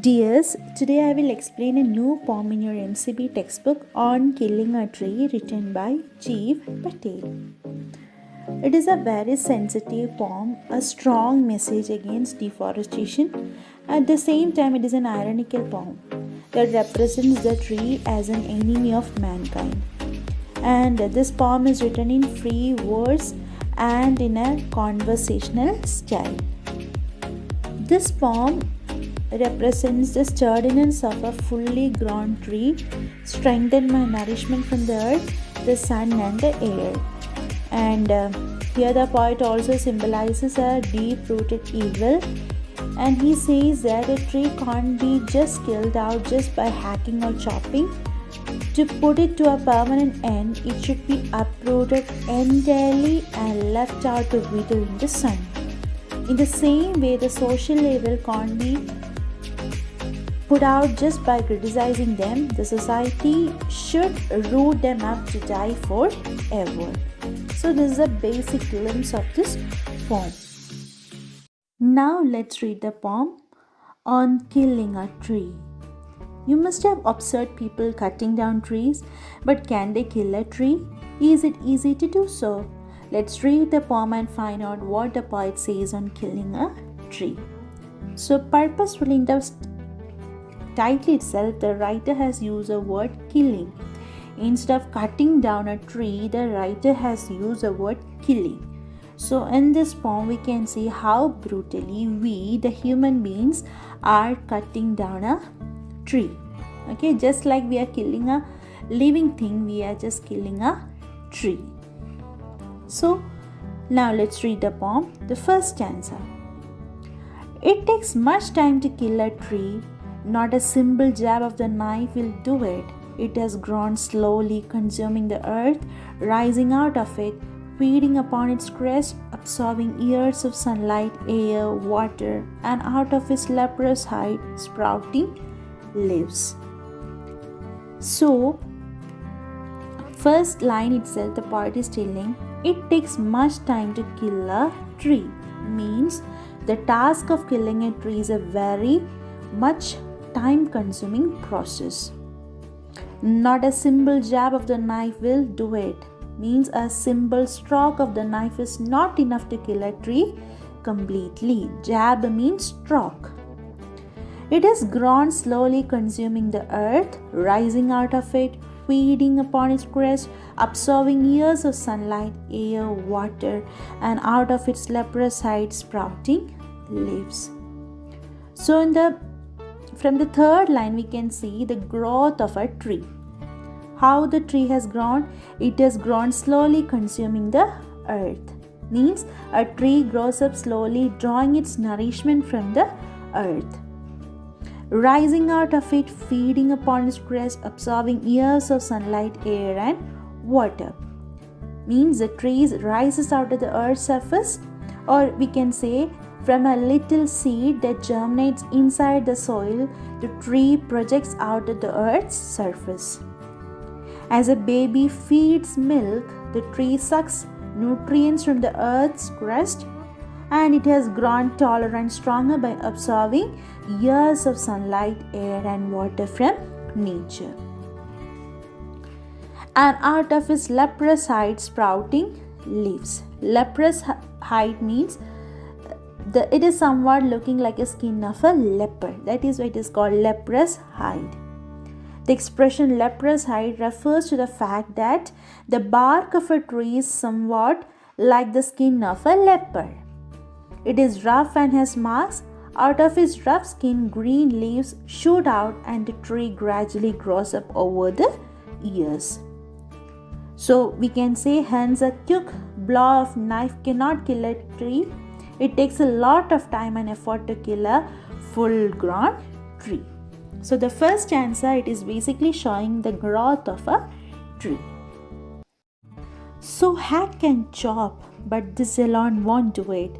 Dears, today I will explain a new poem in your MCB textbook on killing a tree written by Jeev Patel. It is a very sensitive poem, a strong message against deforestation. At the same time, it is an ironical poem that represents the tree as an enemy of mankind. And this poem is written in free verse and in a conversational style. This poem represents the sturdiness of a fully grown tree, strengthened by nourishment from the earth, the sun, and the air. And here the poet also symbolizes a deep-rooted evil, and he says that a tree can't be just killed out just by hacking or chopping. To put it to a permanent end, it should be uprooted entirely and left out to wither in the sun. In the same way, the social evil can't be put out just by criticizing them. The society should root them up to die forever. So this is a basic glimpse of this poem. Now let's read the poem on killing a tree. You must have observed people cutting down trees, but can they kill a tree? Is it easy to do so? Let's read the poem and find out what the poet says on killing a tree. So purposefully in the title itself, the writer has used the word killing. Instead of cutting down a tree, the writer has used the word killing. So in this poem, we can see how brutally we, the human beings, are cutting down a tree. Okay, just like we are killing a living thing, we are just killing a tree. So now let's read the poem. The first stanza. It takes much time to kill a tree. Not a simple jab of the knife will do it. It has grown slowly, consuming the earth, rising out of it, feeding upon its crest, absorbing years of sunlight, air, water, and out of its leprous hide, sprouting leaves. So, first line itself, the poet is telling, it takes much time to kill a tree. Means the task of killing a tree is a very much time-consuming process. Not a simple jab of the knife will do it. Means a simple stroke of the knife is not enough to kill a tree completely. Jab means stroke. It has grown slowly, consuming the earth, rising out of it, feeding upon its crest, absorbing years of sunlight, air, water, and out of its leprous hide, sprouting leaves. So from the third line, we can see the growth of a tree. How the tree has grown? It has grown slowly, consuming the earth. Means a tree grows up slowly, drawing its nourishment from the earth. Rising out of it, feeding upon its crest, absorbing years of sunlight, air, and water. Means the tree rises out of the earth's surface, or we can say from a little seed that germinates inside the soil, the tree projects out of the earth's surface. As a baby feeds milk, the tree sucks nutrients from the earth's crust, and it has grown taller and stronger by absorbing years of sunlight, air, and water from nature. And out of its leprous hide, sprouting leaves. Leprous hide means it is somewhat looking like a skin of a leopard. That is why it is called leprous hide. The expression leprous hide refers to the fact that the bark of a tree is somewhat like the skin of a leopard. It is rough and has marks. Out of its rough skin, green leaves shoot out, and the tree gradually grows up over the years. So we can say, hence a quick blow of knife cannot kill a tree. It takes a lot of time and effort to kill a full-grown tree. So the first stanza, it is basically showing the growth of a tree. So hack and chop, but this alone won't do it.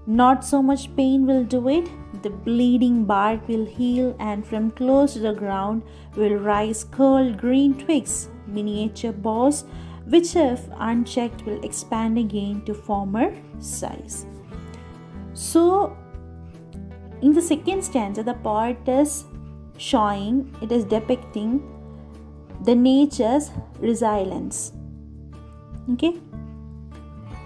Not so much pain will do it. The bleeding bark will heal, and from close to the ground will rise curled green twigs, miniature boughs, which if unchecked will expand again to former size. So in the second stanza, the poet is depicting the nature's resilience. Okay,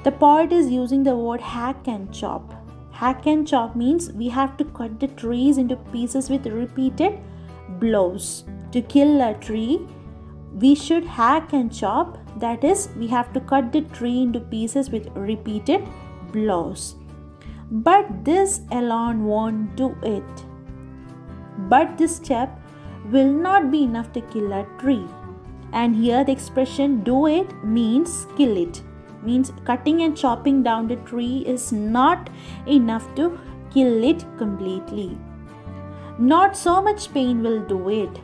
the poet is using the word hack and chop. Hack and chop means we have to cut the trees into pieces with repeated blows. To kill a tree, we should hack and chop, that is, we have to cut the tree into pieces with repeated blows. But this alone won't do it. But this step will not be enough to kill a tree. And here the expression do it means kill it. Means cutting and chopping down the tree is not enough to kill it completely. Not so much pain will do it.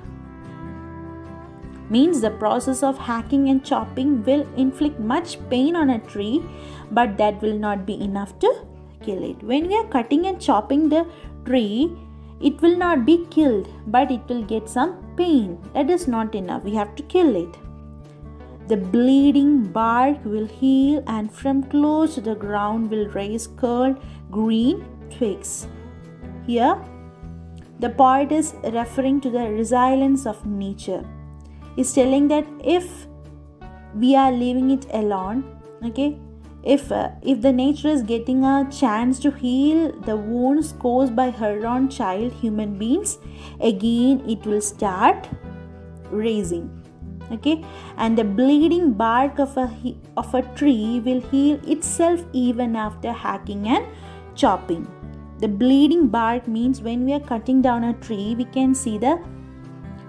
Means the process of hacking and chopping will inflict much pain on a tree, but that will not be enough to kill it. When we are cutting and chopping the tree, it will not be killed, but it will get some pain. That is not enough. We have to kill it. The bleeding bark will heal, and from close to the ground will raise curled green twigs. Here, the poet is referring to the resilience of nature. He's telling that if we are leaving it alone, okay, if the nature is getting a chance to heal the wounds caused by her own child, human beings, again it will start raising. Okay, and the bleeding bark of a tree will heal itself even after hacking and chopping. The bleeding bark means when we are cutting down a tree, we can see the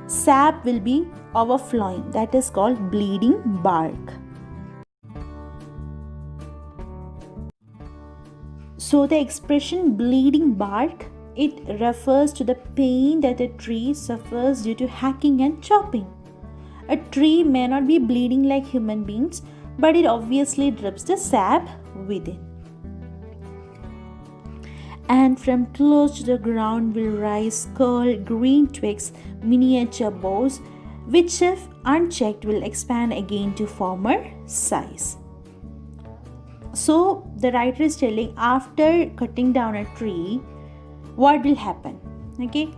sap will be overflowing. That is called bleeding bark. So the expression bleeding bark, it refers to the pain that a tree suffers due to hacking and chopping. A tree may not be bleeding like human beings, but it obviously drips the sap within. And from close to the ground will rise curled green twigs, miniature boughs, which if unchecked will expand again to former size. So the writer is telling, after cutting down a tree, what will happen? Okay,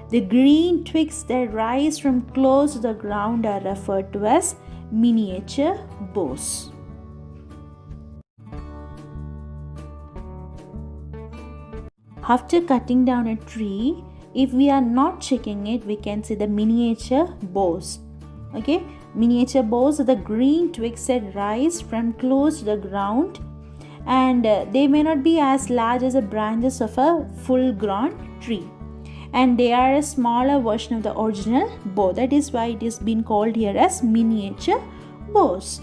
the green twigs that rise from close to the ground are referred to as miniature boughs. After cutting down a tree, if we are not checking it, we can see the miniature boughs. Okay, miniature boughs are the green twigs that rise from close to the ground, and they may not be as large as the branches of a full-grown tree, and they are a smaller version of the original bough. That is why it is been called here as miniature boughs.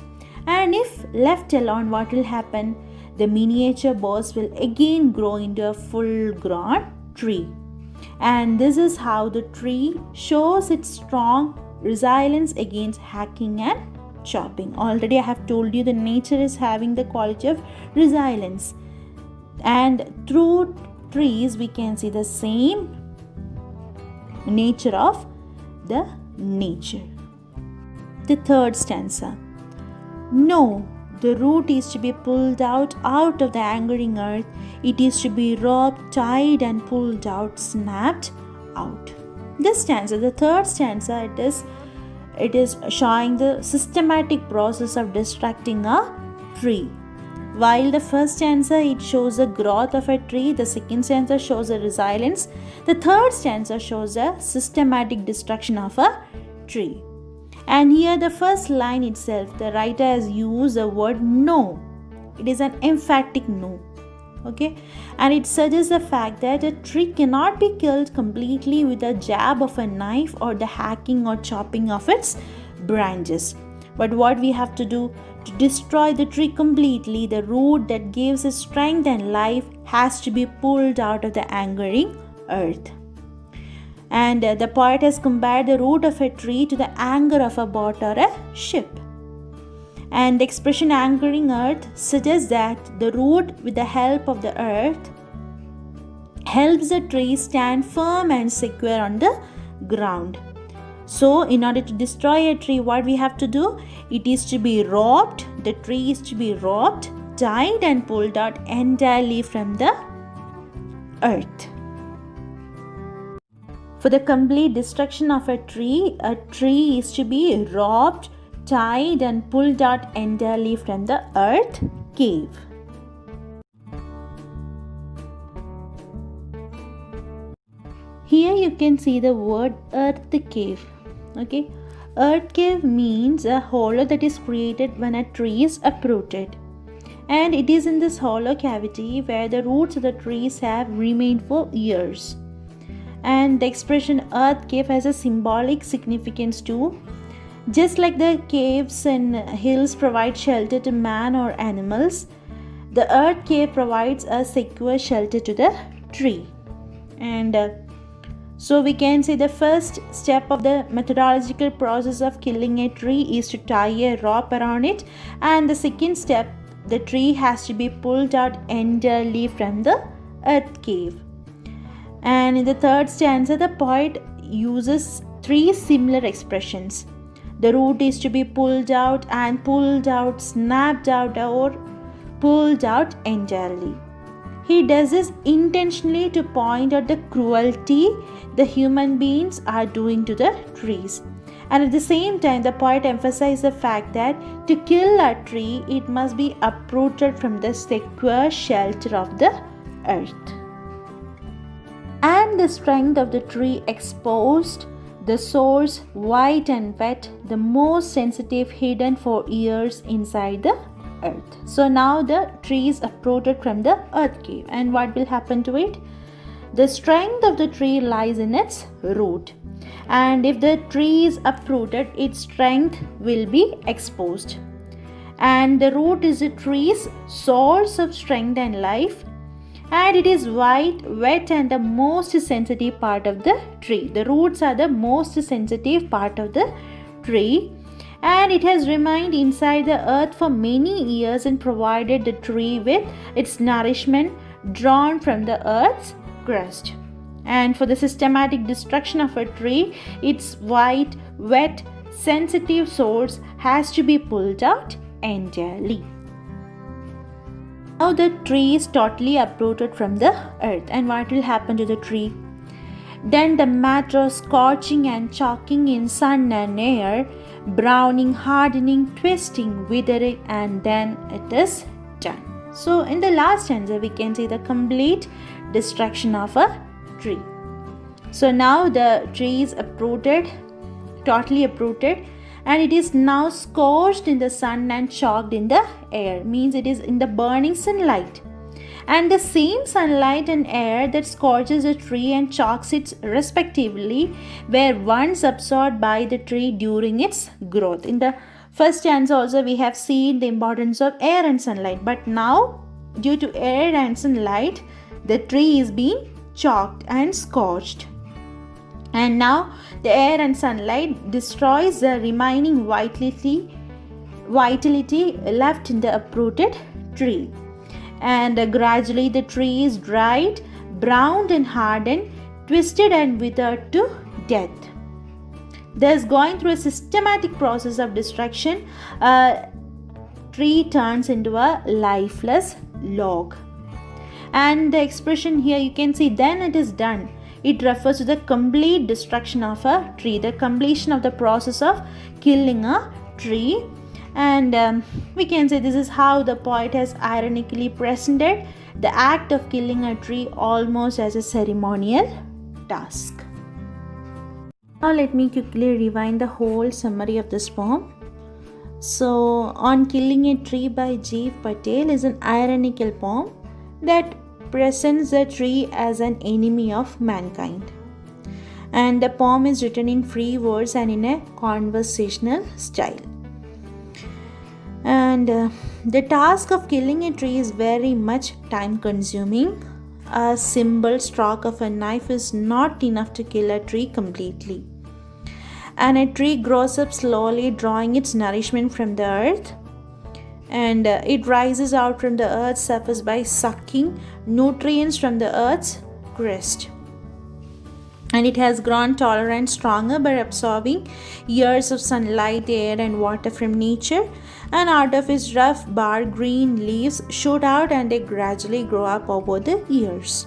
And if left alone, what will happen? The miniature boughs will again grow into a full-grown tree. And this is how the tree shows its strong resilience against hacking and chopping. Already I have told you the nature is having the quality of resilience, and through trees we can see the same nature of the nature. The third stanza. No, the root is to be pulled out of the angering earth. It is to be robbed, tied and pulled out, snapped out. This stanza, the third stanza, it is showing the systematic process of destructing a tree. While the first stanza, it shows the growth of a tree, the second stanza shows the resilience, the third stanza shows the systematic destruction of a tree. And here the first line itself, the writer has used the word no. It is an emphatic no. Okay, and it suggests the fact that a tree cannot be killed completely with a jab of a knife or the hacking or chopping of its branches. But what we have to do to destroy the tree completely, the root that gives it strength and life has to be pulled out of the angering earth. And the poet has compared the root of a tree to the anchor of a boat or a ship. And the expression anchoring earth suggests that the root, with the help of the earth, helps the tree stand firm and secure on the ground. So in order to destroy a tree, what we have to do? It is to be robbed, the tree is to be robbed, tied and pulled out entirely from the earth. For the complete destruction of a tree is to be robbed, tied and pulled out entirely from the earth cave. Here you can see the word earth cave. Okay, earth cave means a hollow that is created when a tree is uprooted. And it is in this hollow cavity where the roots of the trees have remained for years. And the expression earth cave has a symbolic significance too. Just like the caves and hills provide shelter to man or animals, the earth cave provides a secure shelter to the tree. And so we can say the first step of the methodological process of killing a tree is to tie a rope around it, and the second step, the tree has to be pulled out entirely from the earth cave. And in the third stanza, the poet uses three similar expressions. The root is to be pulled out and pulled out, snapped out, or pulled out entirely. He does this intentionally to point out the cruelty the human beings are doing to the trees. And at the same time, the poet emphasizes the fact that to kill a tree, it must be uprooted from the secure shelter of the earth. And the strength of the tree exposed, the source white and wet, the most sensitive hidden for years inside the earth. So now the tree is uprooted from the earth cave, and what will happen to it? The strength of the tree lies in its root, and if the tree is uprooted, its strength will be exposed. And the root is the tree's source of strength and life, and it is white, wet, and the most sensitive part of the tree. The roots are the most sensitive part of the tree, and it has remained inside the earth for many years and provided the tree with its nourishment drawn from the earth's crust. And for the systematic destruction of a tree, its white, wet, sensitive source has to be pulled out entirely. Now the tree is totally uprooted from the earth, and what will happen to the tree? Then the matter scorching and choking in sun and air, browning, hardening, twisting, withering, and then it is done. So in the last stanza, we can see the complete destruction of a tree. So now the tree is uprooted, totally uprooted, and it is now scorched in the sun and chalked in the air, means it is in the burning sunlight. And the same sunlight and air that scorches a tree and chalks it respectively were once absorbed by the tree during its growth. In the first stanza also we have seen the importance of air and sunlight, but now due to air and sunlight, the tree is being chalked and scorched. And now the air and sunlight destroys the remaining vitality left in the uprooted tree. And gradually the tree is dried, browned and hardened, twisted and withered to death. Thus, going through a systematic process of destruction, a tree turns into a lifeless log. And the expression here you can see, then it is done. It refers to the complete destruction of a tree, the completion of the process of killing a tree. And we can say this is how the poet has ironically presented the act of killing a tree almost as a ceremonial task. Now let me quickly rewind the whole summary of this poem. So, On Killing a Tree by Jeev Patel is an ironical poem that presents the tree as an enemy of mankind. And the poem is written in free verse and in a conversational style. And the task of killing a tree is very much time consuming. A simple stroke of a knife is not enough to kill a tree completely. And a tree grows up slowly, drawing its nourishment from the earth. And it rises out from the earth's surface by sucking nutrients from the earth's crust. And it has grown taller and stronger by absorbing years of sunlight, air, and water from nature. And out of its rough, bare green leaves shoot out and they gradually grow up over the years.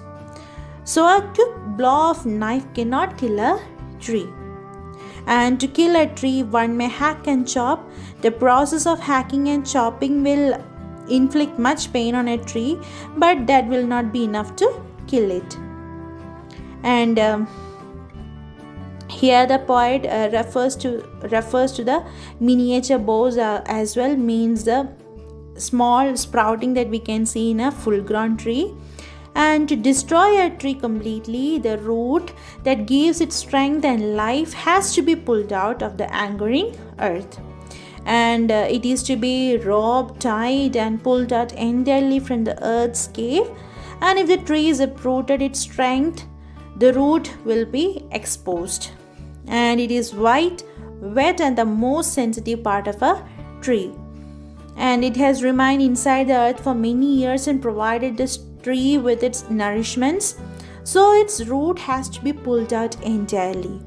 So a quick blow of knife cannot kill a tree. And to kill a tree, one may hack and chop. The process of hacking and chopping will inflict much pain on a tree, but that will not be enough to kill it. And here the poet refers to the miniature boughs as well, means the small sprouting that we can see in a full-grown tree. And to destroy a tree completely, the root that gives it strength and life has to be pulled out of the anchoring earth. And it is to be roped, tied, and pulled out entirely from the earth's cave. And if the tree is uprooted, its strength, the root will be exposed. And it is white, wet, and the most sensitive part of a tree. And it has remained inside the earth for many years and provided this tree with its nourishments. So its root has to be pulled out entirely.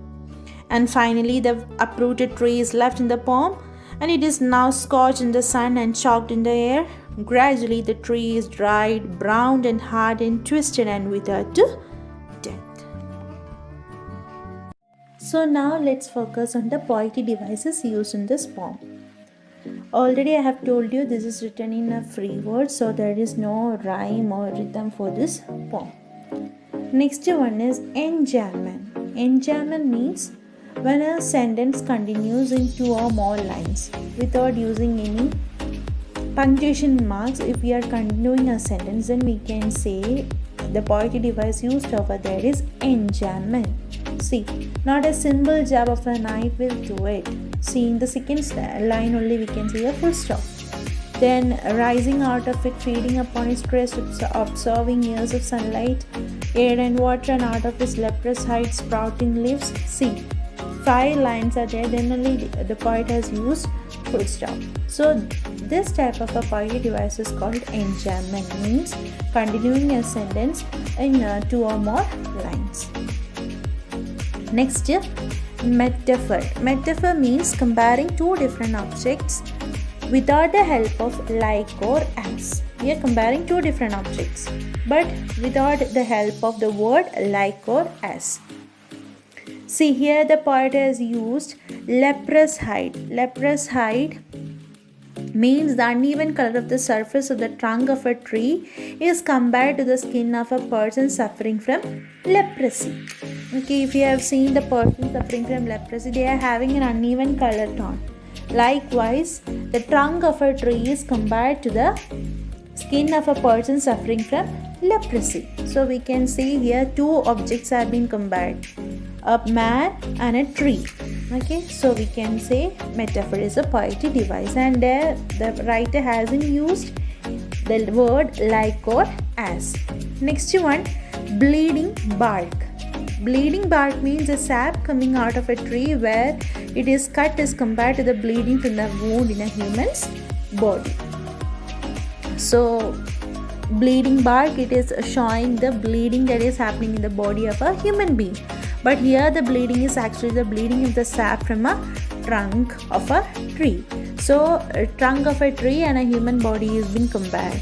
And finally, the uprooted tree is left in the palm, and it is now scorched in the sun and chalked in the air. Gradually, the tree is dried, browned, and hard, and twisted and withered to death. So now let's focus on the poetic devices used in this poem. Already I have told you this is written in a free word, so there is no rhyme or rhythm for this poem. Next one is enjambment. Enjambment means when a sentence continues in two or more lines without using any punctuation marks. If we are continuing a sentence, then we can say the poetic device used over there is enjambment. See, not a simple jab of a knife will do it. See, in the second line only we can see a full stop. Then rising out of it, feeding upon its crest, absorbing years of sunlight, air and water, and out of its leprous height sprouting leaves. See, 5 lines are there, then only the poet has used full stop. So this type of a poetic device is called enjambment, means continuing a sentence in 2 or more lines. Next, metaphor. Metaphor means comparing two different objects without the help of like or as. We are comparing two different objects, but without the help of the word like or as. See, here the poet has used leprous hide. Leprous hide means the uneven color of the surface of the trunk of a tree is compared to the skin of a person suffering from leprosy. Okay, if you have seen the person suffering from leprosy, they are having an uneven color tone. Likewise, the trunk of a tree is compared to the skin of a person suffering from leprosy. So we can see here two objects have been compared, a man and a tree. Okay, so we can say metaphor is a poetic device, and there the writer hasn't used the word like or as. Next one, bleeding bark. Bleeding bark means the sap coming out of a tree where it is cut is compared to the bleeding from the wound in a human's body. So bleeding bark, it is showing the bleeding that is happening in the body of a human being. But here the bleeding is actually the bleeding of the sap from a trunk of a tree. So a trunk of a tree and a human body is being compared.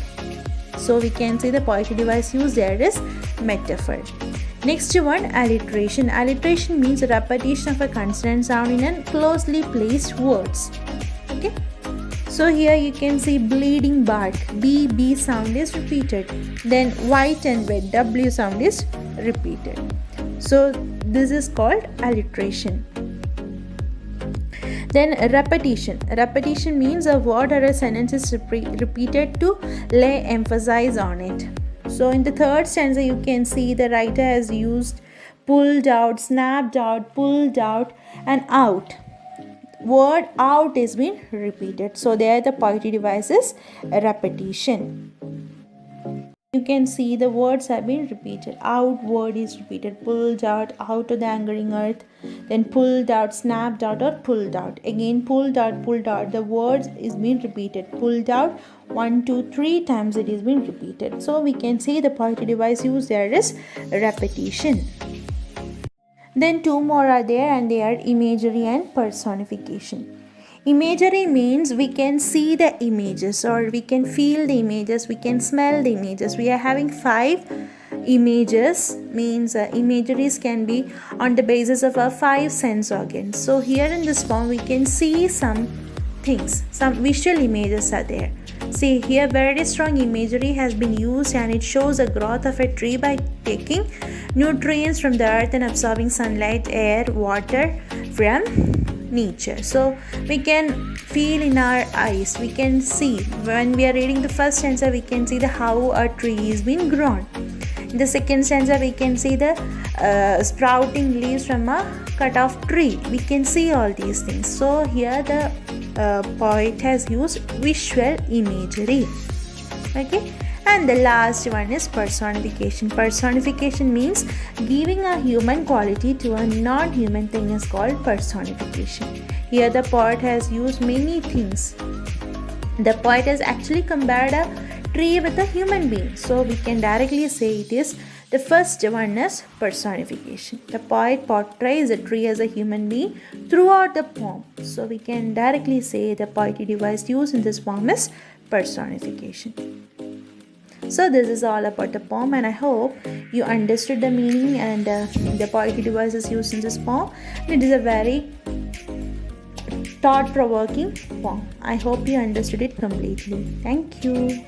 So we can say the poetic device used there is metaphor. Next one, alliteration. Alliteration means a repetition of a consonant sound in a closely placed words. Okay. So here you can see bleeding bark. B sound is repeated. Then white and wet. W sound is repeated. So this is called alliteration. Then repetition. Repetition means a word or a sentence is repeated to lay emphasis on it. So in the third stanza you can see the writer has used pulled out, snapped out, pulled out, and out. Word out is being repeated. So there the poetic device is repetition. You can see the words have been repeated. Out word is repeated. Pulled out of the anchoring earth. Then pulled out, snapped out, or pulled out. Again pulled out, pulled out. The words is being repeated. Pulled out 1, 2, 3 times it is being repeated. So we can say the poetic device used there is repetition. Then 2 more are there, and they are imagery and personification. Imagery means we can see the images, or we can feel the images, we can smell the images. We are having 5 images means imageries can be on the basis of our 5 sense organs. So here in this poem we can see some things, some visual images are there. See here, very strong imagery has been used, and it shows the growth of a tree by taking nutrients from the earth and absorbing sunlight, air, water from nature. So we can feel in our eyes, we can see when we are reading the first stanza, we can see the how a tree is being grown. In the second stanza we can see the sprouting leaves from a cut off tree. We can see all these things. So here the poet has used visual imagery. Okay, and the last one is personification. Personification means giving a human quality to a non-human thing is called personification. Here the poet has used many things. The poet has actually compared a tree with a human being, so we can directly say it is the first one is personification. The poet portrays a tree as a human being throughout the poem, so we can directly say the poetic device used in this poem is personification. So this is all about the poem, and I hope you understood the meaning and the poetic devices used in this poem. It is a very thought-provoking poem. I hope you understood it completely. Thank you.